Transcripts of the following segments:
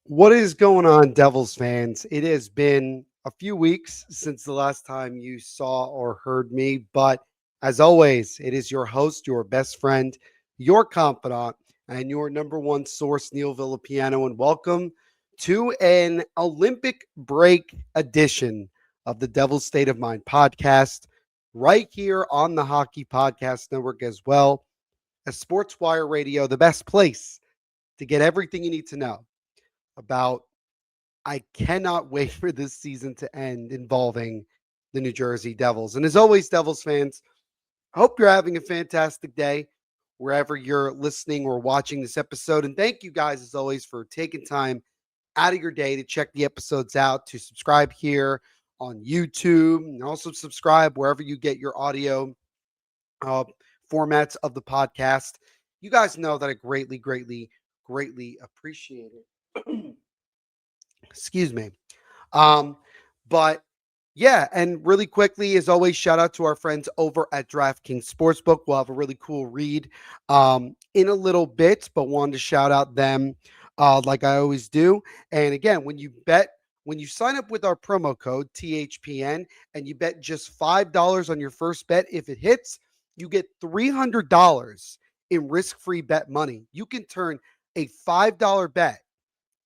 What is going on, Devils fans? It has been a few weeks since the last time you saw or heard me, but as always, it is your host, your best friend, your confidant, and your number one source, Neil Villapiano, and welcome to an Olympic break edition of the Devil's State of Mind podcast, right here on the Hockey Podcast Network as well as SportsWire Radio, the best place to get everything you need to know about. I cannot wait for this season to end involving the New Jersey Devils. And as always, Devils fans, I hope you're having a fantastic day wherever you're listening or watching this episode. And thank you guys, as always, for taking time out of your day to check the episodes out, to subscribe here on YouTube, and also subscribe wherever you get your audio uh, formats of the podcast. You guys know that I greatly appreciate it. Excuse me. Um, but yeah, and really quickly, as always, shout out to our friends over at DraftKings Sportsbook. We'll have a really cool read in a little bit, but wanted to shout out them like I always do. And again, when you sign up with our promo code THPN and you bet just $5 on your first bet, if it hits, you get $300 in risk-free bet money. You can turn a $5 bet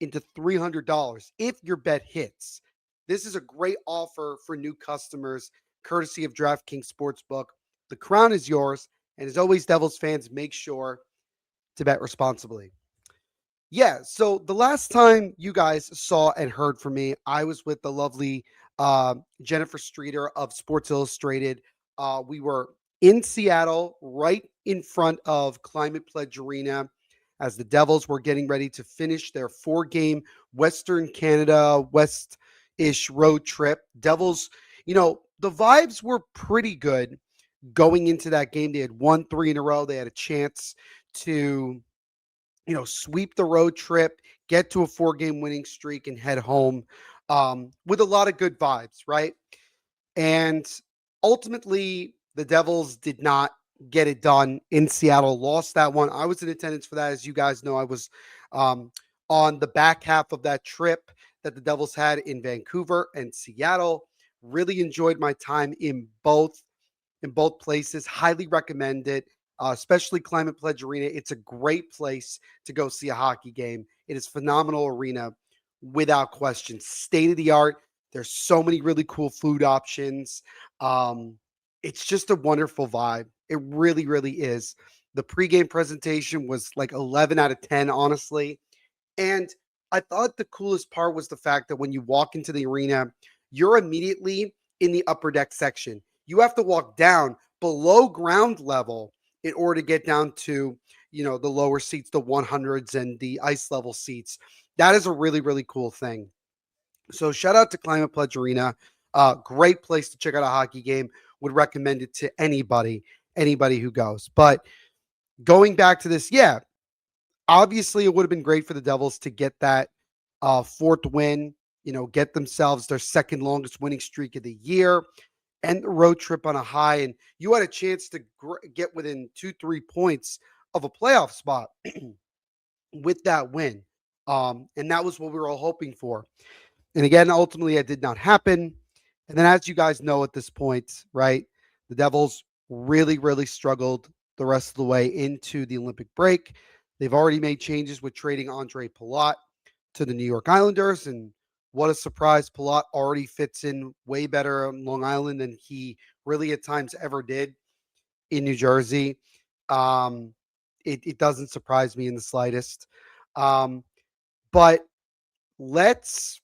into $300 if your bet hits. This is a great offer for new customers, courtesy of DraftKings Sportsbook. The crown is yours. And as always, Devils fans, make sure to bet responsibly. Yeah, so the last time you guys saw and heard from me, I was with the lovely Jennifer Streeter of Sports Illustrated. We were in Seattle, right in front of Climate Pledge Arena, as the Devils were getting ready to finish their 4-game Western Canada West-ish road trip. Devils, the vibes were pretty good going into that game. They had won 3 in a row. They had a chance to, sweep the road trip, get to a 4-game winning streak, and head home with a lot of good vibes, right? And ultimately, the Devils did not get it done in Seattle, lost that one. I was in attendance for that. As you guys know, I was on the back half of that trip that the Devils had in Vancouver and Seattle. Really enjoyed my time in both places. Highly recommend it, especially Climate Pledge Arena. It's a great place to go see a hockey game. It is phenomenal arena without question. State of the art. There's so many really cool food options. It's just a wonderful vibe. It really is. The pregame presentation was like 11 out of 10, honestly. And I thought the coolest part was the fact that when you walk into the arena, you're immediately in the upper deck section. You have to walk down below ground level in order to get down to, the lower seats, the 100s and the ice level seats. That is a really cool thing. So shout out to Climate Pledge Arena. Great place to check out a hockey game. Would recommend it to anybody who goes. But going back to this, yeah, obviously it would have been great for the Devils to get that fourth win, get themselves their second longest winning streak of the year, and the road trip on a high. And you had a chance to get within 2-3 points of a playoff spot with that win. And that was what we were all hoping for. And again, ultimately, it did not happen. And then, as you guys know at this point, right, the Devils really struggled the rest of the way into the Olympic break. They've already made changes with trading Andre Palat to the New York Islanders. And what a surprise. Palat already fits in way better on Long Island than he really at times ever did in New Jersey. It doesn't surprise me in the slightest. But let's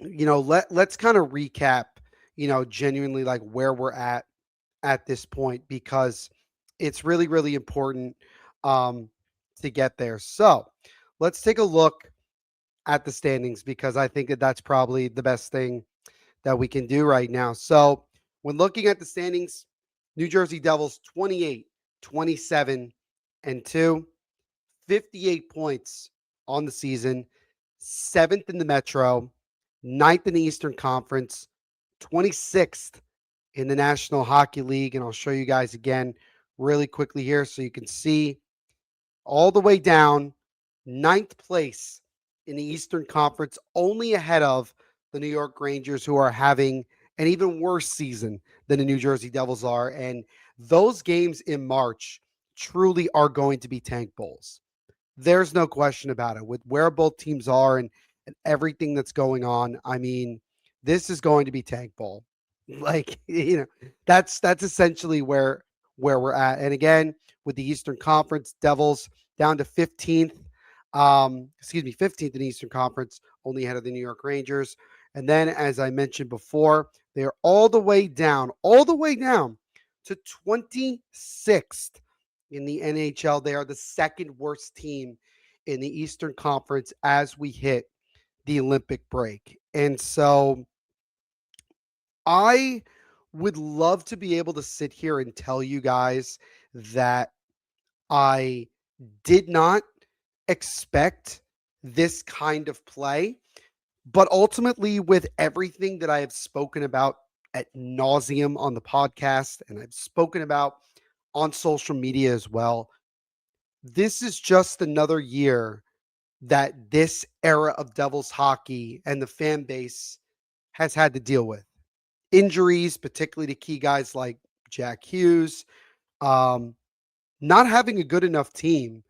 let's kind of recap, genuinely like where we're at this point, because it's really important to get there. So let's take a look at the standings, because I think that that's probably the best thing that we can do right now. So when looking at the standings, New Jersey Devils 28, 27, and 2, 58 points on the season, 7th in the Metro, 9th in the Eastern Conference, 26th in the National Hockey League. And I'll show you guys again really quickly here so you can see all the way down. 9th place in the Eastern Conference, only ahead of the New York Rangers, who are having an even worse season than the New Jersey Devils are. And those games in March truly are going to be tank bowls. There's no question about it. With where both teams are and everything that's going on, I mean, this is going to be tank bowl. Like, that's essentially where we're at. And again, with the Eastern Conference, Devils down to 15th. 15th in the Eastern Conference, only ahead of the New York Rangers. And then, as I mentioned before, they're all the way down to 26th in the NHL. They are the second worst team in the Eastern Conference as we hit the Olympic break. And so I would love to be able to sit here and tell you guys that I did not expect this kind of play. But ultimately, with everything that I have spoken about at nauseum on the podcast and I've spoken about on social media as well, this is just another year that this era of Devils hockey and the fan base has had to deal with. Injuries, particularly to key guys like Jack Hughes, um, not having a good enough team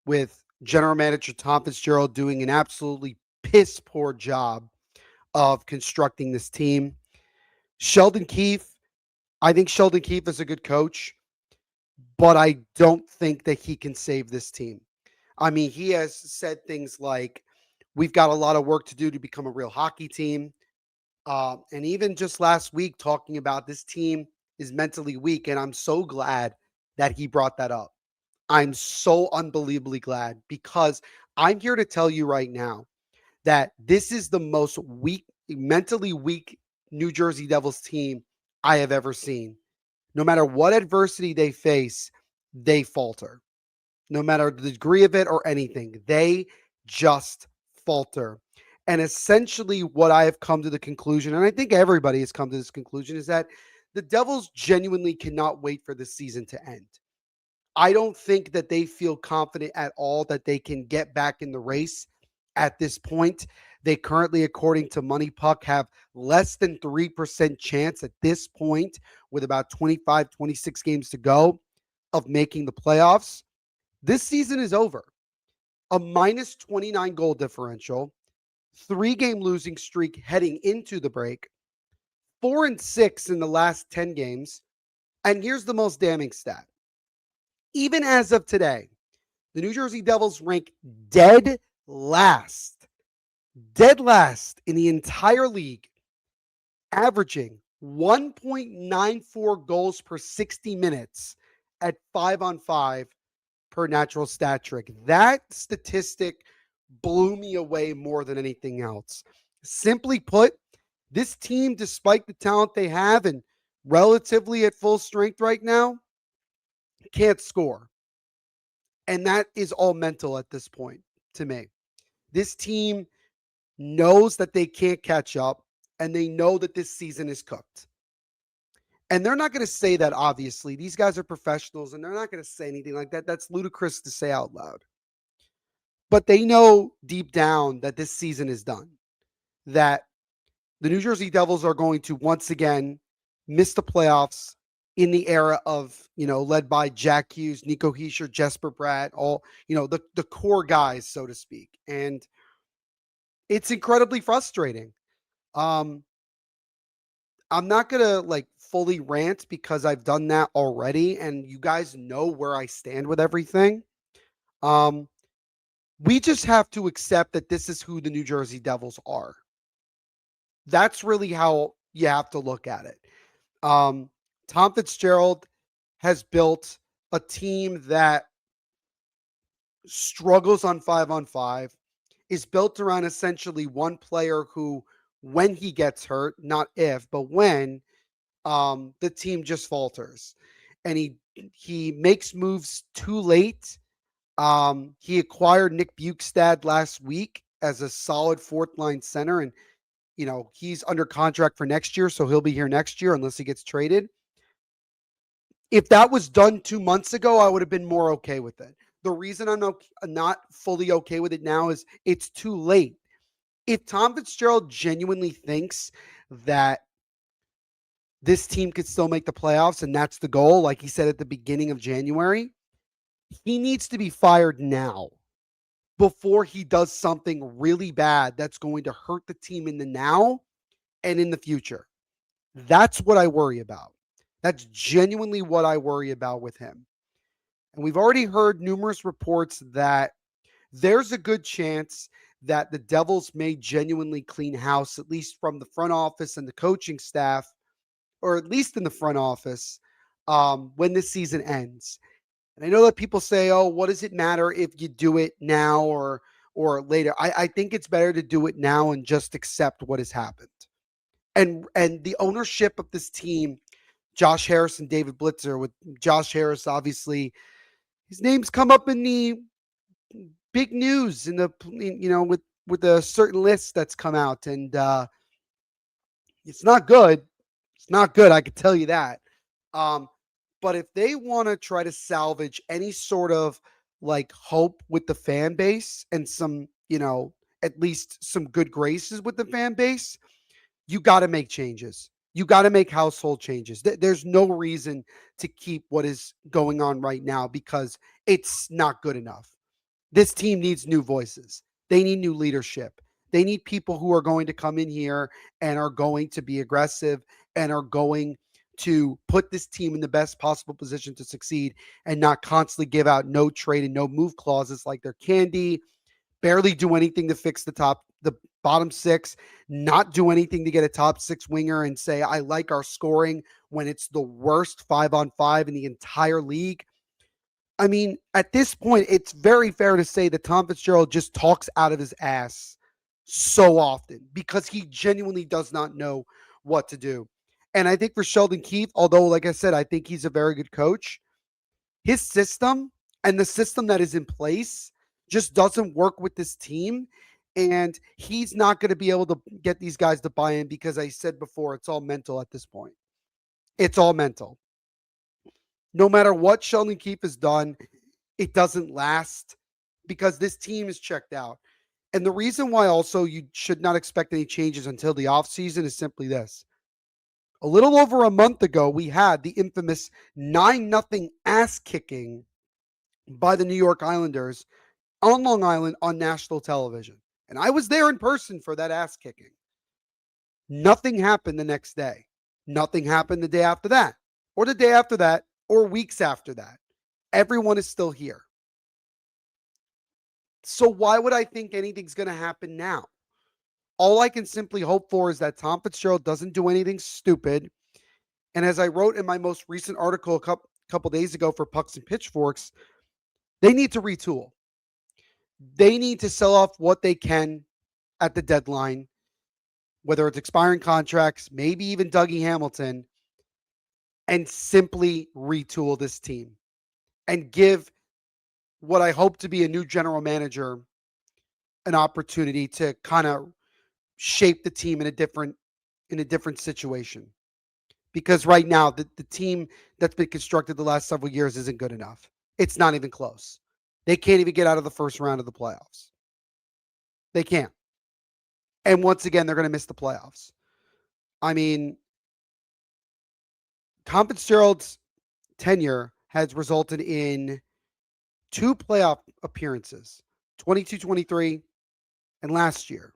with general manager Tom Fitzgerald doing an absolutely piss poor job of constructing this team. Sheldon Keefe, I think Sheldon Keefe is a good coach, but I don't think that he can save this team. I mean, he has said things like, we've got a lot of work to do to become a real hockey team. And even just last week, talking about this team is mentally weak. And I'm so glad that he brought that up. I'm so unbelievably glad because I'm here to tell you right now that this is the most mentally weak New Jersey Devils team I have ever seen. No matter what adversity they face, they falter. No matter the degree of it or anything, they just falter. And essentially, what I have come to the conclusion, and I think everybody has come to this conclusion, is that the Devils genuinely cannot wait for the season to end. I don't think that they feel confident at all that they can get back in the race at this point. They currently, according to Money Puck, have less than 3% chance at this point, with about 25, 26 games to go, of making the playoffs. This season is over. A minus 29 goal differential, 3-game losing streak heading into the break, 4-6 in the last 10 games. And here's the most damning stat. Even as of today, the New Jersey Devils rank last, dead last in the entire league, averaging 1.94 goals per 60 minutes at 5-on-5 per natural stat trick. That statistic blew me away more than anything else. Simply put, this team, despite the talent they have and relatively at full strength right now, can't score. And that is all mental at this point to me. This team knows that they can't catch up, and they know that this season is cooked. And they're not going to say that, obviously. These guys are professionals, and they're not going to say anything like that. That's ludicrous to say out loud. But they know deep down that this season is done, that the New Jersey Devils are going to once again miss the playoffs in the era of, led by Jack Hughes, Nico Hischier, Jesper Bratt, all, the core guys, so to speak. And it's incredibly frustrating. Um, I'm not going to fully rant because I've done that already. And you guys know where I stand with everything. We just have to accept that this is who the New Jersey Devils are. That's really how you have to look at it. Tom Fitzgerald has built a team that struggles on 5-on-5, is built around essentially one player who, when he gets hurt, not if, but when, the team just falters. And he makes moves too late. He acquired Nick Bukestad last week as a solid fourth line center, and he's under contract for next year, so he'll be here next year unless he gets traded. If that was done 2 months ago, I would have been more okay with it. The reason I'm not fully okay with it now is it's too late. If Tom Fitzgerald genuinely thinks that this team could still make the playoffs and that's the goal, like he said at the beginning of January, he needs to be fired now before he does something really bad that's going to hurt the team in the now and in the future. That's what I worry about. That's genuinely what I worry about with him. And we've already heard numerous reports that there's a good chance that the Devils may genuinely clean house, at least from the front office and the coaching staff, or at least in the front office, when this season ends. And I know that people say, "Oh, what does it matter if you do it now or later?" I think it's better to do it now and just accept what has happened. And the ownership of this team, Josh Harris and David Blitzer, with Josh Harris, obviously, his name's come up in the big news in the with a certain list that's come out, and it's not good. It's not good. I can tell you that. Um, but if they want to try to salvage any sort of like hope with the fan base and some, at least some good graces with the fan base, you got to make changes. You got to make household changes. There's no reason to keep what is going on right now because it's not good enough. This team needs new voices. They need new leadership. They need people who are going to come in here and are going to be aggressive and are going to put this team in the best possible position to succeed and not constantly give out no trade and no move clauses like they're candy, barely do anything to fix the bottom six, not do anything to get a top six winger and say, I like our scoring when it's the worst 5-on-5 in the entire league. I mean, at this point, it's very fair to say that Tom Fitzgerald just talks out of his ass so often because he genuinely does not know what to do. And I think for Sheldon Keefe, although, like I said, I think he's a very good coach, his system and the system that is in place just doesn't work with this team. And he's not going to be able to get these guys to buy in because I said before, it's all mental at this point. It's all mental. No matter what Sheldon Keefe has done, it doesn't last because this team is checked out. And the reason why also you should not expect any changes until the offseason is simply this. A little over a month ago, we had the infamous 9-0 ass kicking by the New York Islanders on Long Island on national television. And I was there in person for that ass kicking. Nothing happened the next day. Nothing happened the day after that, or the day after that, or weeks after that. Everyone is still here. So why would I think anything's going to happen now? All I can simply hope for is that Tom Fitzgerald doesn't do anything stupid. And as I wrote in my most recent article a couple days ago for Pucks and Pitchforks, they need to retool. They need to sell off what they can at the deadline, whether it's expiring contracts, maybe even Dougie Hamilton, and simply retool this team and give what I hope to be a new general manager an opportunity to kind of shape the team in a different situation. Because right now, the team that's been constructed the last several years isn't good enough. It's not even close. They can't even get out of the first round of the playoffs. They can't. And once again, they're going to miss the playoffs. I mean, Tom Fitzgerald's tenure has resulted in 2 playoff appearances, 22-23 and last year.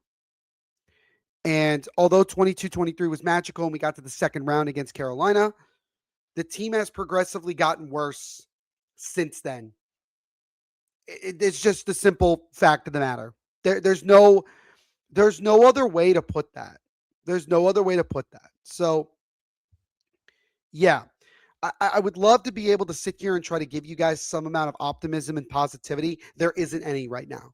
And although 22-23 was magical and we got to the second round against Carolina, the team has progressively gotten worse since then. It's just the simple fact of the matter. There's no other way to put that. There's no other way to put that. So, yeah, I would love to be able to sit here and try to give you guys some amount of optimism and positivity. There isn't any right now.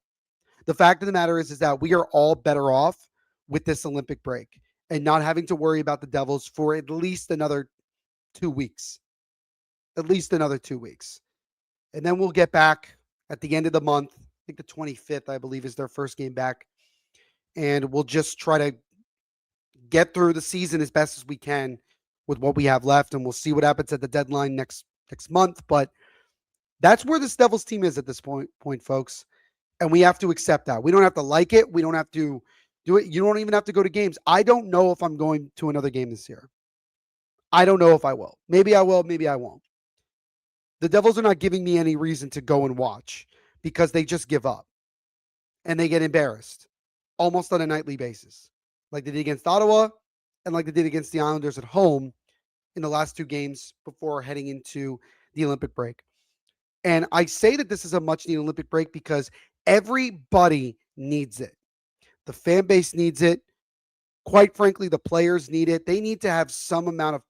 The fact of the matter is that we are all better off with this Olympic break and not having to worry about the Devils for at least another 2 weeks. At least another 2 weeks. And then we'll get back at the end of the month. I think the 25th, I believe, is their first game back. And we'll just try to get through the season as best as we can with what we have left. And we'll see what happens at the deadline next month. But That's where this Devils team is at this point, folks. And we have to accept that. We don't have to like it. We don't have to do it. You don't even have to go to games. I don't know if I'm going to another game this year. I don't know if I will. Maybe I will. Maybe I won't. The Devils are not giving me any reason to go and watch because they just give up and they get embarrassed almost on a nightly basis, like they did against Ottawa and like they did against the Islanders at home in the last two games before heading into the Olympic break. And I say that this is a much needed Olympic break because everybody needs it. The fan base needs it. Quite frankly, the players need it. They need to have some amount of,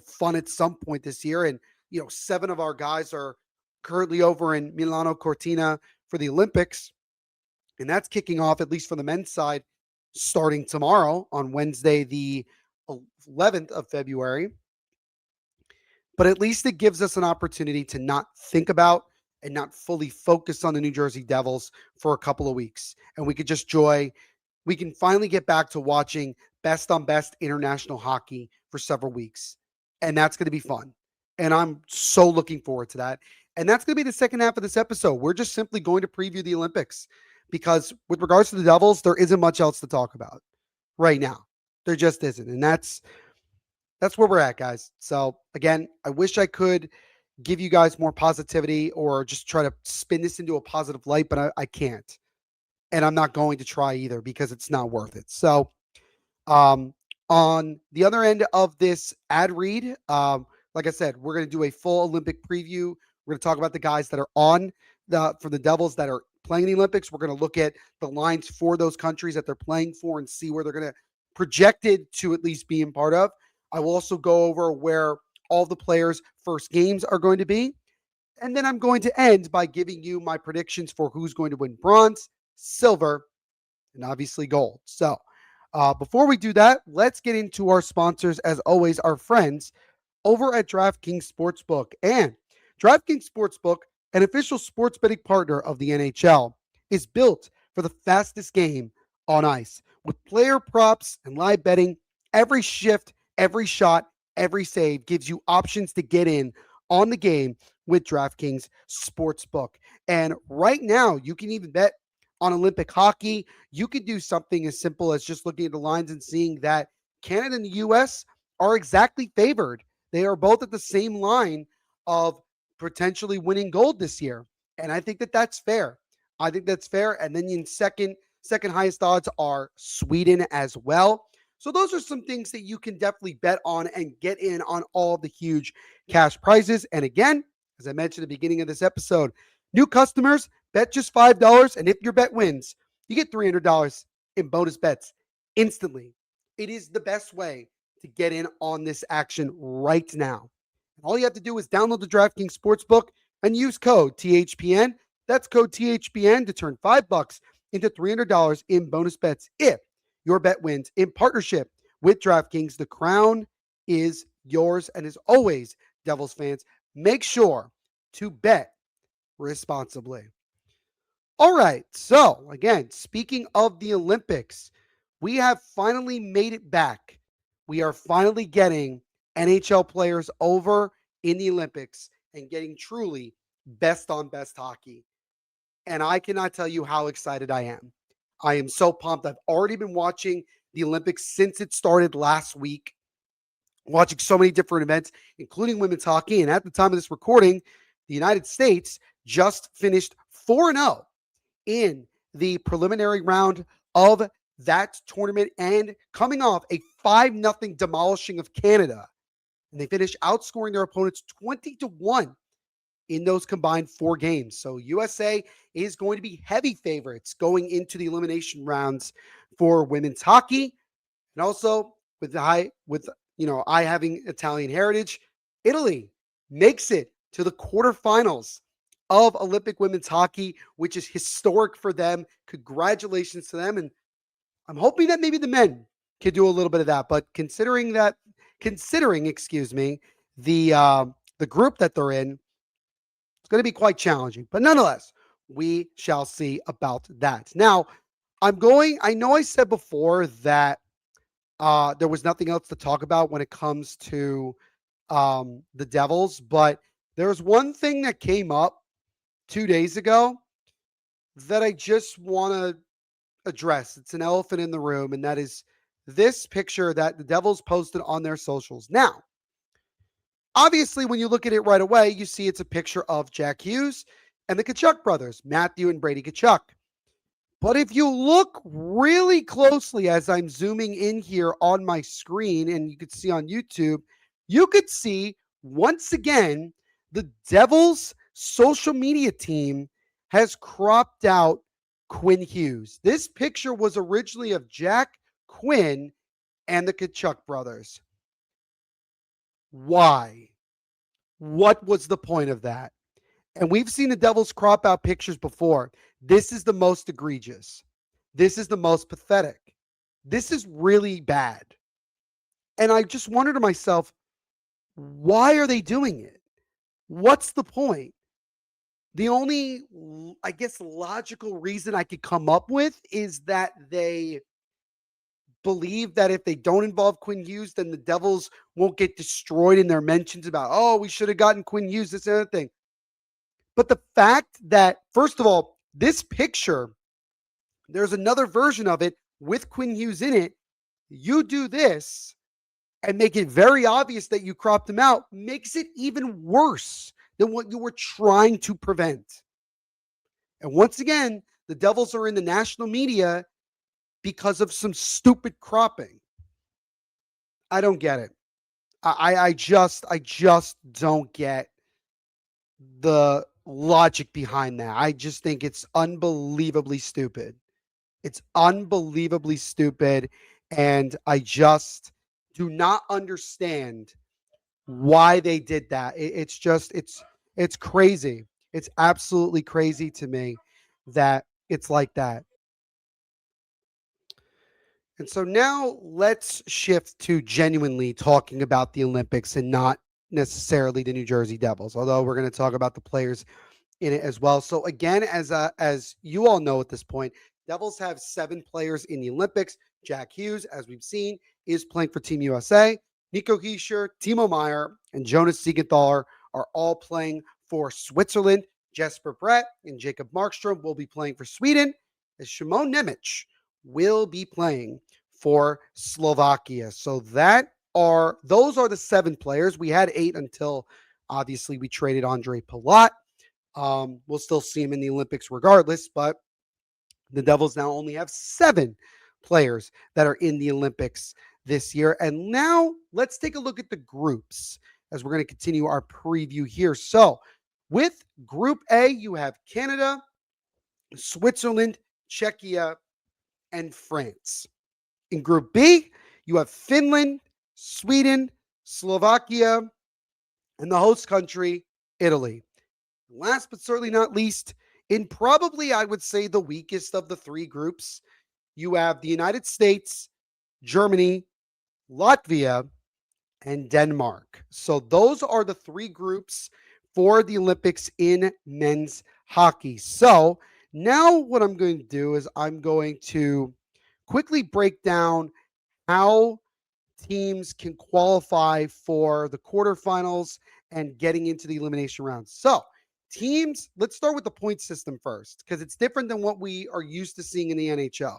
fun at some point this year. And, seven of our guys are currently over in Milano, Cortina for the Olympics. And that's kicking off, at least for the men's side, starting tomorrow on Wednesday, the 11th of February. But at least it gives us an opportunity to not think about and not fully focus on the New Jersey Devils for a couple of weeks. And we can finally get back to watching best on best international hockey for several weeks. And that's going to be fun. And I'm so looking forward to that. And that's going to be the second half of this episode. We're just simply going to preview the Olympics because with regards to the Devils, there isn't much else to talk about right now. There just isn't. And that's where we're at, guys. So again, I wish I could give you guys more positivity or just try to spin this into a positive light, but I can't. And I'm not going to try either because it's not worth it. So on the other end of this ad read, like I said, we're going to do a full Olympic preview. We're going to talk about the guys that are for the Devils that are playing the Olympics. We're going to look at the lines for those countries that they're playing for and see where they're going to projected to at least be in part of. I will also go over where all the players' first games are going to be. And then I'm going to end by giving you my predictions for who's going to win bronze, silver, and obviously gold. So before we do that, let's get into our sponsors. As always, our friends over at DraftKings Sportsbook. And DraftKings Sportsbook, an official sports betting partner of the NHL, is built for the fastest game on ice. With player props and live betting, every shift, every shot, every save gives you options to get in on the game with DraftKings Sportsbook. And right now, you can even bet on Olympic hockey. You can do something as simple as just looking at the lines and seeing that Canada and the U.S. are exactly favored. They are both at the same line of potentially winning gold this year. And I think that that's fair. I think that's fair. And then in second highest odds are Sweden as well. So those are some things that you can definitely bet on and get in on all the huge cash prizes. And again, as I mentioned at the beginning of this episode, new customers bet just $5. And if your bet wins, you get $300 in bonus bets instantly. It is the best way to get in on this action right now. And all you have to do is download the DraftKings Sportsbook and use code THPN. That's code THPN to turn $5 into $300 in bonus bets if your bet wins in partnership with DraftKings. The crown is yours. And as always, Devils fans, make sure to bet responsibly. All right. So again, speaking of the Olympics, we have finally made it back. We are finally getting NHL players over in the Olympics and getting truly best on best hockey. And I cannot tell you how excited I am. I am so pumped. I've already been watching the Olympics since it started last week, watching so many different events, including women's hockey. And at the time of this recording, the United States just finished 4-0 in the preliminary round of that tournament and coming off a 5-0 demolishing of Canada. And they finished outscoring their opponents 20-1 in those combined 4 games. So USA is going to be heavy favorites going into the elimination rounds for women's hockey. And also with I having Italian heritage, Italy makes it to the quarterfinals of Olympic women's hockey, which is historic for them. Congratulations to them. And I'm hoping that maybe the men could do a little bit of that. But considering, the group that they're in, it's going to be quite challenging. But nonetheless, we shall see about that. Now, I know I said before that there was nothing else to talk about when it comes to the Devils, but There's one thing that came up 2 days ago that I just want to address. It's an elephant in the room, and that is this picture that the Devils posted on their socials. Now, obviously, when you look at it right away, you see it's a picture of Jack Hughes and the Tkachuk brothers, Matthew and Brady Tkachuk. But if you look really closely as I'm zooming in here on my screen, and you could see on YouTube, you could see once again the Devils' social media team has cropped out Quinn Hughes. This picture was originally of Jack Quinn and the Tkachuk brothers. Why? What was the point of that? And we've seen the Devils crop out pictures before. This is the most egregious. This is the most pathetic. This is really bad. And I just wonder to myself, why are they doing it? What's the point? The only, I guess, logical reason I could come up with is that they believe that if they don't involve Quinn Hughes, then the Devils won't get destroyed in their mentions about, oh, we should have gotten Quinn Hughes, this and other thing. But the fact that, first of all, this picture, there's another version of it with Quinn Hughes in it. You do this and make it very obvious that you cropped him out, makes it even worse than what you were trying to prevent. And once again, the Devils are in the national media because of some stupid cropping. I don't get it. I just don't get the logic behind that. I just think it's unbelievably stupid. It's unbelievably stupid. And I just do not understand why they did that. It's crazy. It's absolutely crazy to me that it's like that. And so now let's shift to genuinely talking about the Olympics and not necessarily the New Jersey Devils, although we're going to talk about the players in it as well. So again, as you all know at this point, Devils have 7 players in the Olympics. Jack Hughes, as we've seen, is playing for Team USA. Nico Hischier, Timo Meyer, and Jonas Siegenthaler are all playing for Switzerland. Jesper Brett and Jacob Markstrom will be playing for Sweden, as Shimon Nemec will be playing for Slovakia. So those are the 7 players. We had 8 until obviously we traded Andre Palat. We'll still see him in the Olympics regardless, but the Devils now only have 7 players that are in the Olympics this year. And now let's take a look at the groups as we're going to continue our preview here. So with Group A, you have Canada, Switzerland, Czechia, and France. In Group B, you have Finland, Sweden, Slovakia, and the host country, Italy. Last but certainly not least, in probably, I would say, the weakest of the 3 groups, you have the United States, Germany, Latvia, and Denmark. So those are the 3 groups for the Olympics in men's hockey. So now what I'm going to do is I'm going to quickly break down how teams can qualify for the quarterfinals and getting into the elimination rounds. So teams, let's start with the point system first, because it's different than what we are used to seeing in the NHL.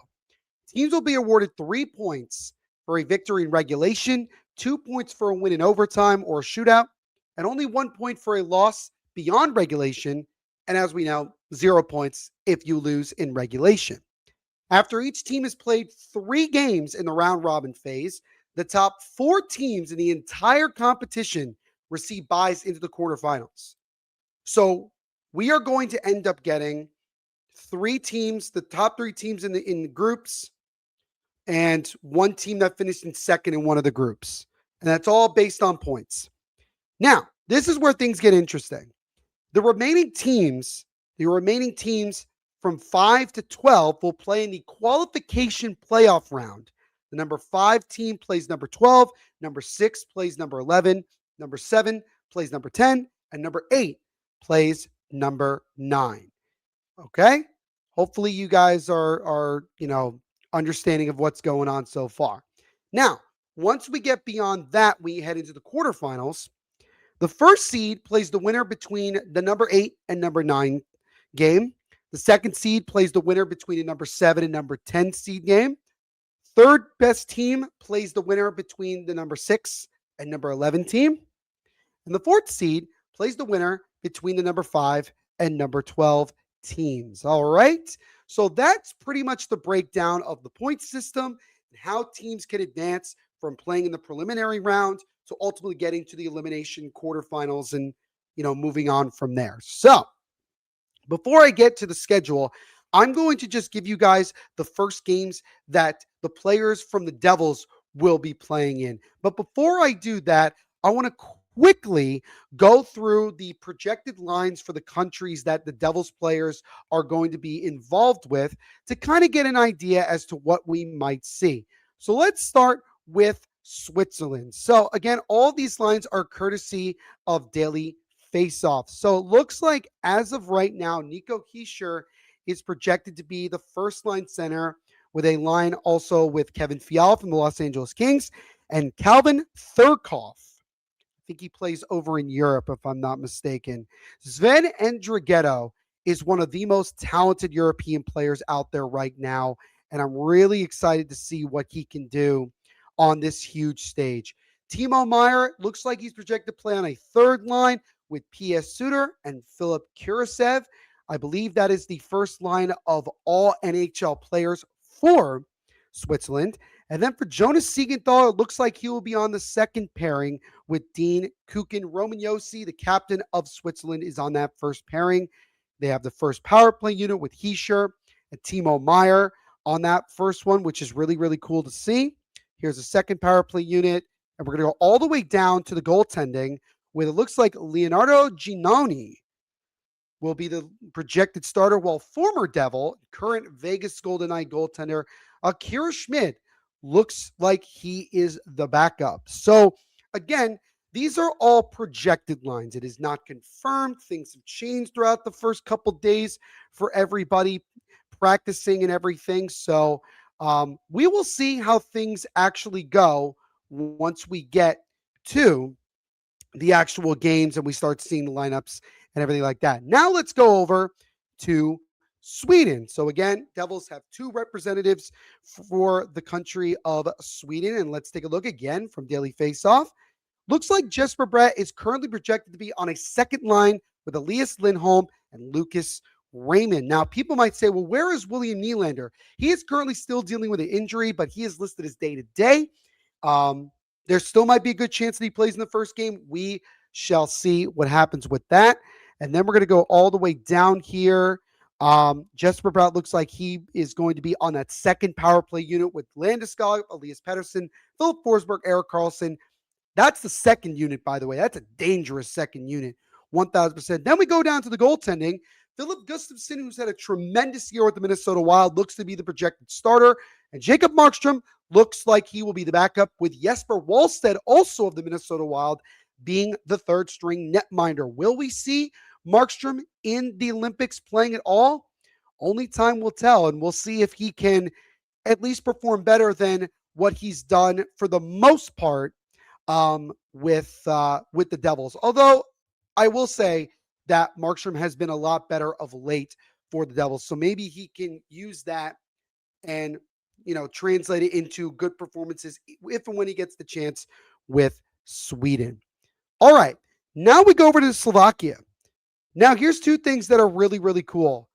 Teams will be awarded 3 points for a victory in regulation, 2 points for a win in overtime or a shootout, and only 1 point for a loss beyond regulation. And as we know, 0 points if you lose in regulation. After each team has played 3 games in the round robin phase, the top 4 teams in the entire competition receive buys into the quarterfinals. So we are going to end up getting 3 teams, the top 3 teams in the groups, and 1 team that finished in second in one of the groups. And that's all based on points. Now, this is where things get interesting. The remaining teams from 5 to 12 will play in the qualification playoff round. The number 5 team plays number 12, number 6 plays number 11, number 7 plays number 10, and number 8 plays number 9. Okay? Hopefully you guys are understanding of what's going on so far. Now, once we get beyond that, we head into the quarterfinals. The first seed plays the winner between the number 8 and number 9 game. The second seed plays the winner between the number 7 and number 10 seed game. Third best team plays the winner between the number 6 and number 11 team. And the fourth seed plays the winner between the number 5 and number 12 teams. All right. So that's pretty much the breakdown of the point system and how teams can advance from playing in the preliminary round to ultimately getting to the elimination quarterfinals and, moving on from there. So before I get to the schedule, I'm going to just give you guys the first games that the players from the Devils will be playing in. But before I do that, I want to quickly go through the projected lines for the countries that the Devils players are going to be involved with to kind of get an idea as to what we might see. So let's start with Switzerland. So again, all these lines are courtesy of Daily Faceoff. So it looks like as of right now, Nico Hischier is projected to be the first line center with a line also with Kevin Fiala from the Los Angeles Kings and Calvin Thurkoff. I think he plays over in Europe, if I'm not mistaken. Sven Andrighetto is one of the most talented European players out there right now, and I'm really excited to see what he can do on this huge stage. Timo Meier looks like he's projected to play on a third line with P.S. Suter and Philip Kurisev. I believe that is the first line of all NHL players for Switzerland. And then for Jonas Siegenthaler, it looks like he will be on the second pairing with Dean Kukin. Roman Josi, the captain of Switzerland, is on that first pairing. They have the first power play unit with Hischier and Timo Meier on that first one, which is really, really cool to see. Here's a second power play unit, and we're going to go all the way down to the goaltending, where it looks like Leonardo Giannoni will be the projected starter, while former Devil, current Vegas Golden Knight goaltender, Akira Schmid, looks like he is the backup. So again, these are all projected lines. It is not confirmed. Things have changed throughout the first couple days for everybody practicing and everything. So we will see how things actually go once we get to the actual games and we start seeing the lineups and everything like that. Now let's go over to Sweden. So again, Devils have two representatives for the country of Sweden. And let's take a look again from Daily Faceoff. Looks like Jesper Bratt is currently projected to be on a second line with Elias Lindholm and Lucas Raymond. Now, people might say, well, where is William Nylander? He is currently still dealing with an injury, but he is listed as day-to-day. There still might be a good chance that he plays in the first game. We shall see what happens with that. And then we're going to go all the way down here. Jesper Bratt looks like he is going to be on that second power play unit with Landeskog, Elias Pettersson, Philip Forsberg, Erik Karlsson. That's the second unit, by the way. That's a dangerous second unit, 1,000%. Then we go down to the goaltending. Philip Gustafsson, who's had a tremendous year with the Minnesota Wild, looks to be the projected starter. And Jacob Markstrom looks like he will be the backup, with Jesper Wallstedt, also of the Minnesota Wild, being the third string netminder. Will we see Markstrom in the Olympics playing at all? Only time will tell, and we'll see if he can at least perform better than what he's done for the most part with the Devils. Although I will say that Markstrom has been a lot better of late for the Devils, so maybe he can use that and translate it into good performances if and when he gets the chance with Sweden. All right, now we go over to Slovakia. Now, here's two things that are really, really cool.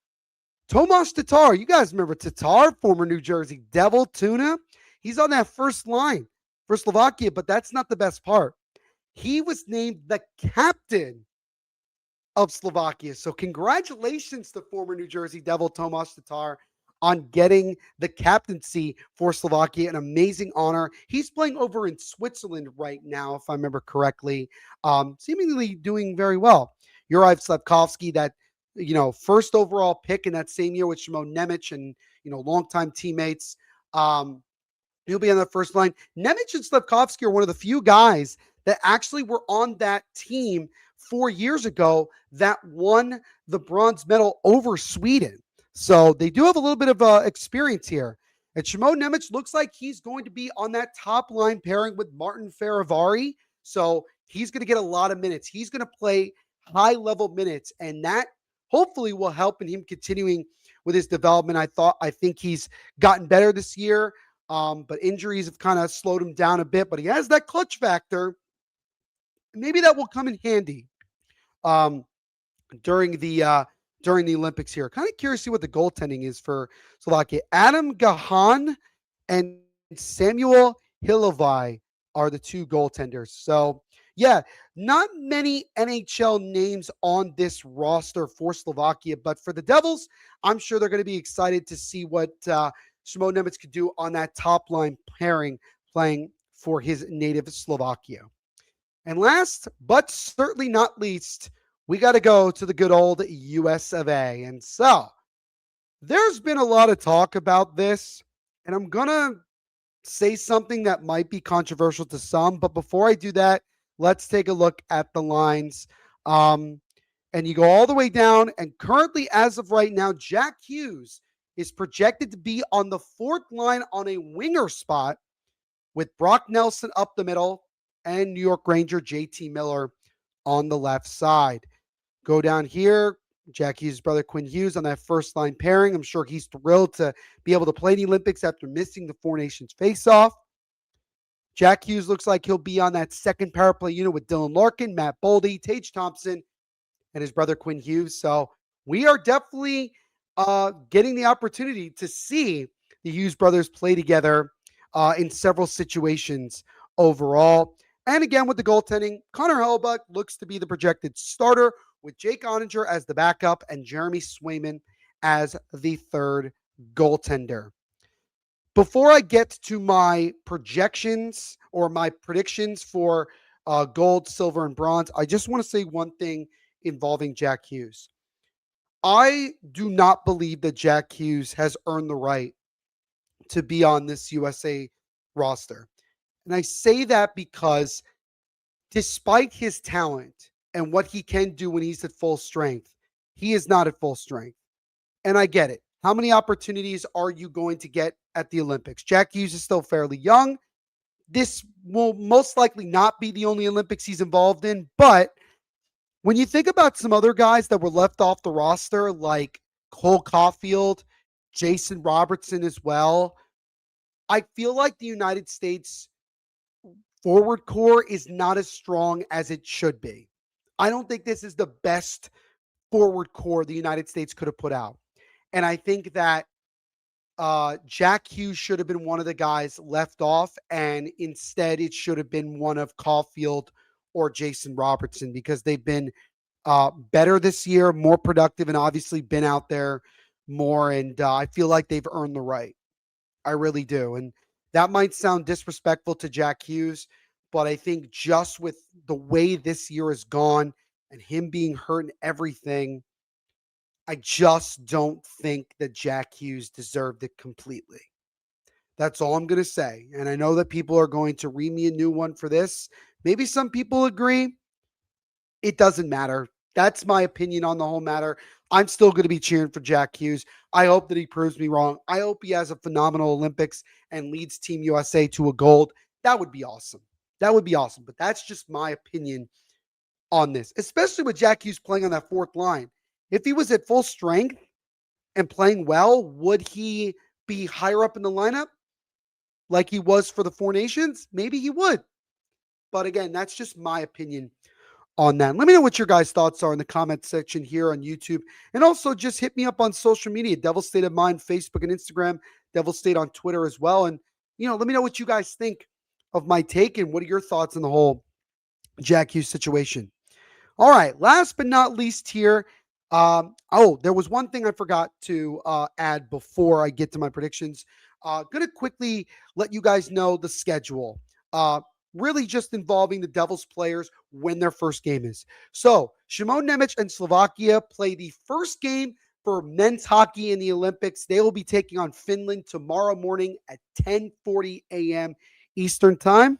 Tomas Tatar, you guys remember Tatar, former New Jersey Devil tuna? He's on that first line for Slovakia, but that's not the best part. He was named the captain of Slovakia. So congratulations to former New Jersey Devil Tomas Tatar on getting the captaincy for Slovakia, an amazing honor. He's playing over in Switzerland right now, if I remember correctly, seemingly doing very well. Juraj Slafkovsky, that first overall pick in that same year with Shimon Nemec and longtime teammates. He'll be on the first line. Nemec and Slafkovsky are one of the few guys that actually were on that team 4 years ago that won the bronze medal over Sweden. So they do have a little bit of experience here. And Shimon Nemec looks like he's going to be on that top line pairing with Martin Feravari. So He's going to get a lot of minutes. He's going to play high level minutes, and that hopefully will help in him continuing with his development. I think he's gotten better this year, but injuries have kind of slowed him down a bit. But he has that clutch factor. Maybe that will come in handy um, during the Olympics here. Kind of curious to see what the goaltending is for Slovakia. Adam Gahan and Samuel Hilovai are the two goaltenders. So yeah, not many NHL names on this roster for Slovakia, but for the Devils, I'm sure they're going to be excited to see what Shimon Nemec could do on that top line pairing playing for his native Slovakia. And last, but certainly not least, we got to go to the good old US of A. And so there's been a lot of talk about this, and I'm going to say something that might be controversial to some. But before I do that, let's take a look at the lines. And you go all the way down, and currently, as of right now, Jack Hughes is projected to be on the fourth line on a winger spot with Brock Nelson up the middle and New York Ranger JT Miller on the left side. Go down here, Jack Hughes' brother Quinn Hughes on that first line pairing. I'm sure he's thrilled to be able to play the Olympics after missing the Four Nations face-off. Jack Hughes looks like he'll be on that second power play unit with Dylan Larkin, Matt Boldy, Tage Thompson, and his brother Quinn Hughes. So we are definitely getting the opportunity to see the Hughes brothers play together in several situations overall. And again, with the goaltending, Connor Hellebuyck looks to be the projected starter with Jake Oninger as the backup and Jeremy Swayman as the third goaltender. Before I get to my projections or my predictions for gold, silver, and bronze, I just want to say one thing involving Jack Hughes. I do not believe that Jack Hughes has earned the right to be on this USA roster. And I say that because despite his talent and what he can do when he's at full strength, he is not at full strength. And I get it. How many opportunities are you going to get at the Olympics? Jack Hughes is still fairly young. This will most likely not be the only Olympics he's involved in. But when you think about some other guys that were left off the roster, like Cole Caulfield, Jason Robertson as well, I feel like the United States forward core is not as strong as it should be. I don't think this is the best forward core the United States could have put out. And I think that Jack Hughes should have been one of the guys left off, and instead it should have been one of Caulfield or Jason Robertson because they've been better this year, more productive, and obviously been out there more. And I feel like they've earned the right. I really do. And that might sound disrespectful to Jack Hughes, but I think just with the way this year has gone and him being hurt and everything, I just don't think that Jack Hughes deserved it completely. That's all I'm going to say. And I know that people are going to read me a new one for this. Maybe some people agree. It doesn't matter. That's my opinion on the whole matter. I'm still going to be cheering for Jack Hughes. I hope that he proves me wrong. I hope he has a phenomenal Olympics and leads Team USA to a gold. That would be awesome. That would be awesome. But that's just my opinion on this, especially with Jack Hughes playing on that fourth line. If he was at full strength and playing well, would he be higher up in the lineup like he was for the Four Nations? Maybe he would. But again, that's just my opinion on that. Let me know what your guys' thoughts are in the comment section here on YouTube. And also just hit me up on social media, Devil State of Mind, Facebook and Instagram, Devil State on Twitter as well. And, let me know what you guys think of my take and what are your thoughts on the whole Jack Hughes situation. All right, last but not least here. There was one thing I forgot to add before I get to my predictions. Going to quickly let you guys know the schedule. Really just involving the Devils players when their first game is. So Shimon Nemec and Slovakia play the first game for men's hockey in the Olympics. They will be taking on Finland tomorrow morning at 10:40 a.m. Eastern time.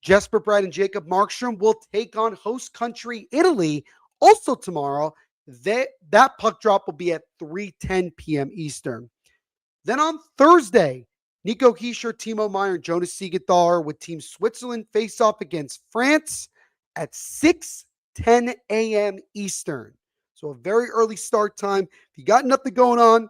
Jesper Bratt and Jacob Markstrom will take on host country Italy also tomorrow. That puck drop will be at 3:10 p.m. Eastern. Then on Thursday, Nico Hischier, Timo Meyer, and Jonas Siegenthaler with Team Switzerland face off against France. at 6:10 a.m. Eastern. So a very early start time. If you got nothing going on,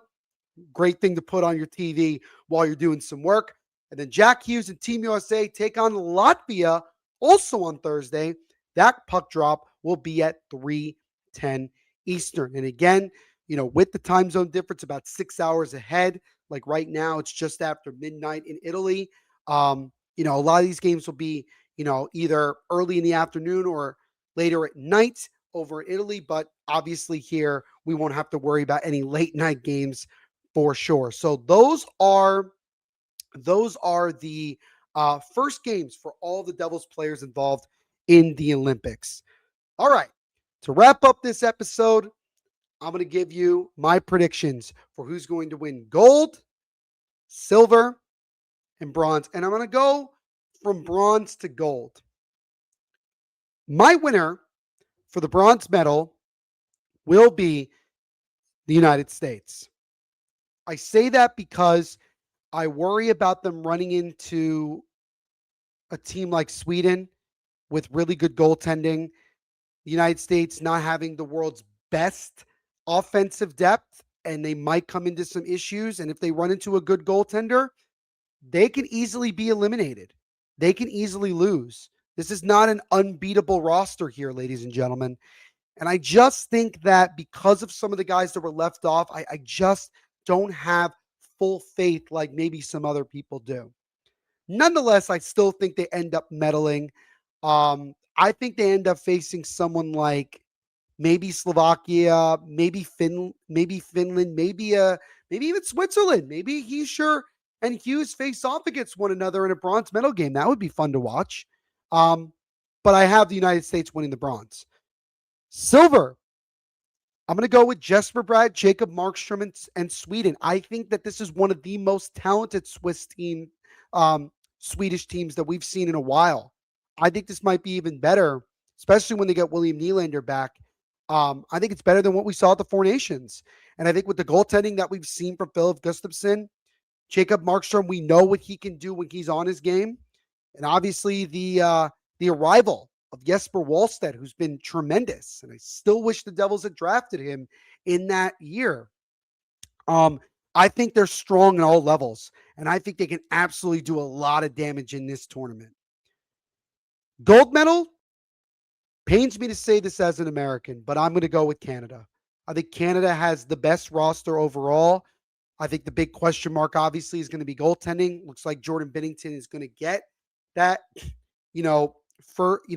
great thing to put on your TV while you're doing some work. And then Jack Hughes and Team USA take on Latvia also on Thursday. That puck drop will be at 3:10 Eastern. And again, with the time zone difference about 6 hours ahead, like right now, it's just after midnight in Italy. A lot of these games will be, either early in the afternoon or later at night over in Italy. But obviously here, we won't have to worry about any late night games for sure. So those are the first games for all the Devils players involved in the Olympics. All right. To wrap up this episode, I'm going to give you my predictions for who's going to win gold, silver, and bronze. And I'm going to go from bronze to gold. My winner for the bronze medal will be the United States. I say that because I worry about them running into a team like Sweden with really good goaltending, the United States not having the world's best offensive depth, and they might come into some issues. And if they run into a good goaltender, they can easily be eliminated. They can easily lose. This is not an unbeatable roster here, ladies and gentlemen. And I just think that because of some of the guys that were left off, I just don't have full faith like maybe some other people do. Nonetheless, I still think they end up meddling. I think they end up facing someone like maybe Slovakia, maybe Finland, maybe even Switzerland. Maybe Heischer and Hughes face off against one another in a bronze medal game. That would be fun to watch. But I have the United States winning the bronze. Silver, I'm going to go with Jesper Bratt, Jacob Markstrom, and Sweden. I think that this is one of the most talented Swedish teams that we've seen in a while. I think this might be even better, especially when they get William Nylander back. I think it's better than what we saw at the Four Nations. And I think with the goaltending that we've seen from Philip Gustafsson, Jacob Markstrom, we know what he can do when he's on his game. And obviously the arrival of Jesper Wallstedt, who's been tremendous. And I still wish the Devils had drafted him in that year. I think they're strong in all levels. And I think they can absolutely do a lot of damage in this tournament. Gold medal, pains me to say this as an American, but I'm going to go with Canada. I think Canada has the best roster overall. I think the big question mark, obviously, is going to be goaltending. Looks like Jordan Binnington is going to get that,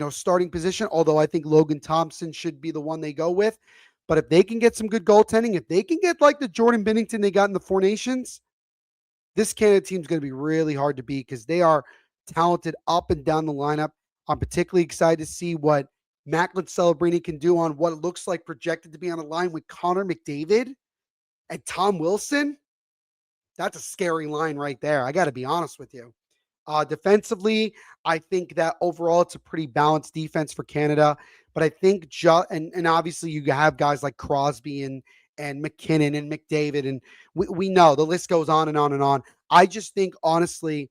starting position, although I think Logan Thompson should be the one they go with. But if they can get some good goaltending, if they can get like the Jordan Binnington they got in the Four Nations, this Canada team is going to be really hard to beat because they are talented up and down the lineup. I'm particularly excited to see what Macklin Celebrini can do on what it looks like projected to be on a line with Connor McDavid and Tom Wilson. That's a scary line right there. I got to be honest with you. Defensively, I think that overall it's a pretty balanced defense for Canada. But I think and obviously you have guys like Crosby and McKinnon and McDavid, and we know the list goes on and on and on. I just think honestly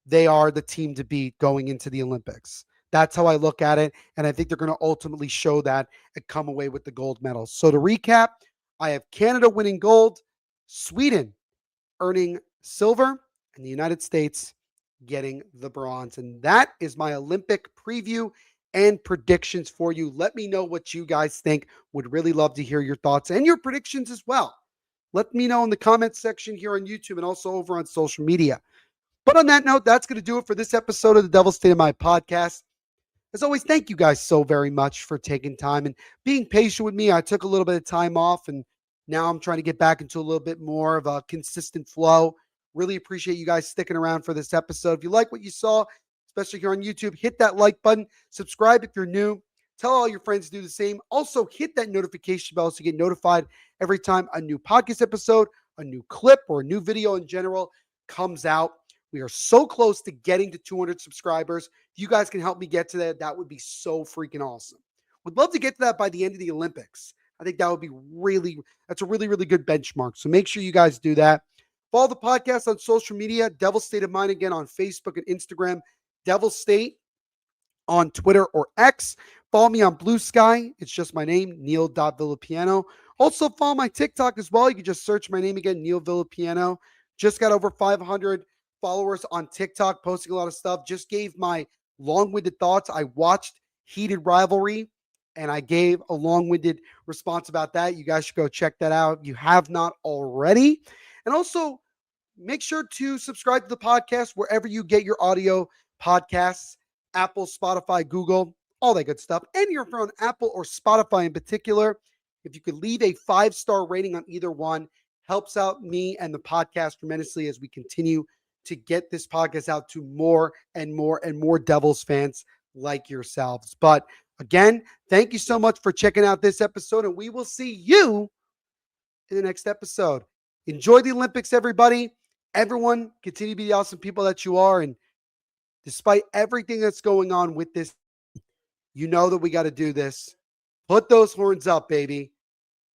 they are the team to beat going into the Olympics. That's how I look at it, and I think they're going to ultimately show that and come away with the gold medal. So to recap, I have Canada winning gold, Sweden earning silver, and the United States getting the bronze. And that is my Olympic preview and predictions for you. Let me know what you guys think. Would really love to hear your thoughts and your predictions as well. Let me know in the comments section here on YouTube and also over on social media. But on that note, that's going to do it for this episode of the Devil's State of Mind podcast. As always, thank you guys so very much for taking time and being patient with me. I took a little bit of time off, and now I'm trying to get back into a little bit more of a consistent flow. Really appreciate you guys sticking around for this episode. If you like what you saw, especially here on YouTube, hit that like button. Subscribe if you're new. Tell all your friends to do the same. Also, hit that notification bell so you get notified every time a new podcast episode, a new clip, or a new video in general comes out. We are so close to getting to 200 subscribers. If you guys can help me get to that, that would be so freaking awesome. Would love to get to that by the end of the Olympics. I think that would be that's a really, really good benchmark. So make sure you guys do that. Follow the podcast on social media, Devil's State of Mind again on Facebook and Instagram, Devil's State on Twitter or X. Follow me on BlueSky. It's just my name, Neil.Villapiano. Also, follow my TikTok as well. You can just search my name again, Neil Villapiano. Just got over 500 followers on TikTok, posting a lot of stuff. Just gave my long winded thoughts. I watched Heated Rivalry and I gave a long winded response about that. You guys should go check that out if you have not already. And also, make sure to subscribe to the podcast wherever you get your audio podcasts: Apple, Spotify, Google, all that good stuff. And if you're on Apple or Spotify in particular, if you could leave a 5-star rating on either one, helps out me and the podcast tremendously as we continue to get this podcast out to more and more and more Devils fans like yourselves. But again, thank you so much for checking out this episode, and we will see you in the next episode. Enjoy the Olympics, everybody. Everyone, continue to be the awesome people that you are. And despite everything that's going on with this, you know that we got to do this. Put those horns up, baby.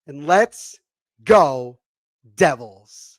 And let's go, Devils.